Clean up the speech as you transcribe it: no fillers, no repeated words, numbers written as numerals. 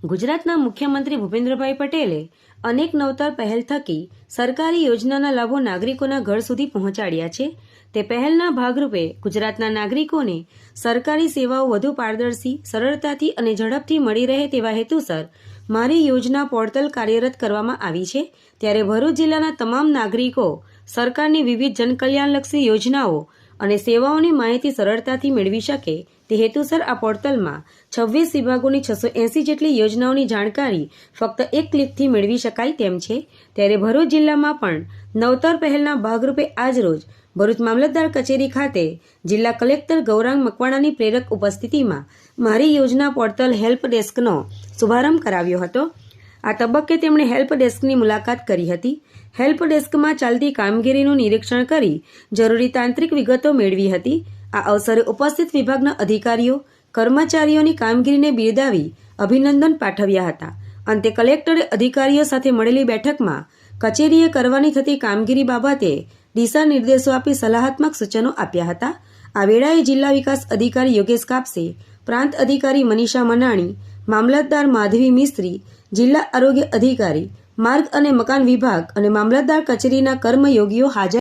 ગુજરાતના મુખ્યમંત્રી ભૂપેન્દ્રભાઈ પટેલે અનેક નવતર પહેલ થકી સરકારી યોજનાના લાભો નાગરિકોના ઘર સુધી પહોંચાડ્યા છે. તે પહેલના ભાગરૂપે ગુજરાતના નાગરિકોને સરકારી સેવાઓ વધુ પારદર્શી, સરળતાથી અને ઝડપથી મળી રહે તેવા હેતુસર મારી યોજના પોર્ટલ કાર્યરત કરવામાં આવી છે. ત્યારે ભરૂચ જિલ્લાના તમામ નાગરિકો સરકારની વિવિધ જનકલ્યાણલક્ષી યોજનાઓ અને સેવાઓની માહિતી સરળતાથી મેળવી શકે તે હેતુસર આ પોર્ટલમાં 26 વિભાગોની 680 જેટલી યોજનાઓની જાણકારી ફક્ત એક ક્લિકથી મેળવી શકાય તેમ છે. ત્યારે ભરૂચ જિલ્લામાં પણ નવતર પહેલના ભાગરૂપે આજરોજ ભરૂચ મામલતદાર કચેરી ખાતે જિલ્લા કલેક્ટર ગૌરાંગ મકવાણાની પ્રેરક ઉપસ્થિતિમાં મારી યોજના પોર્ટલ હેલ્પ ડેસ્કનો શુભારંભ કરાવ્યો હતો. આ તબક્કે તેમણે હેલ્પ ડેસ્કની મુલાકાત કરી હતી. હેલ્પ ડેસ્કમાં ચાલતી કામગીરીનું નિરીક્ષણ કરી જરૂરી તાંત્રિક વિગતો મેળવી હતી. આ અવસરે ઉપસ્થિત વિભાગના અધિકારીઓ, કર્મચારીઓની કામગીરીને બિરદાવી અભિનંદન પાઠવ્યા હતા. અંતે કલેક્ટરે અધિકારીઓ સાથે મળેલી બેઠકમાં કચેરીએ કરવાની થતી કામગીરી બાબતે દિશા નિર્દેશો આપી સલાહાત્મક સૂચનો આપ્યા હતા. આ વેળાએ જિલ્લા વિકાસ અધિકારી યોગેશ કાપસે, પ્રાંત અધિકારી મનીષા મનાણી, મામલતદાર માધવી મિસ્ત્રી, જિલ્લા આરોગ્ય અધિકારી, માર્ગ અને મકાન વિભાગ અને મામલતદાર કચેરીના કર્મયોગીઓ હાજર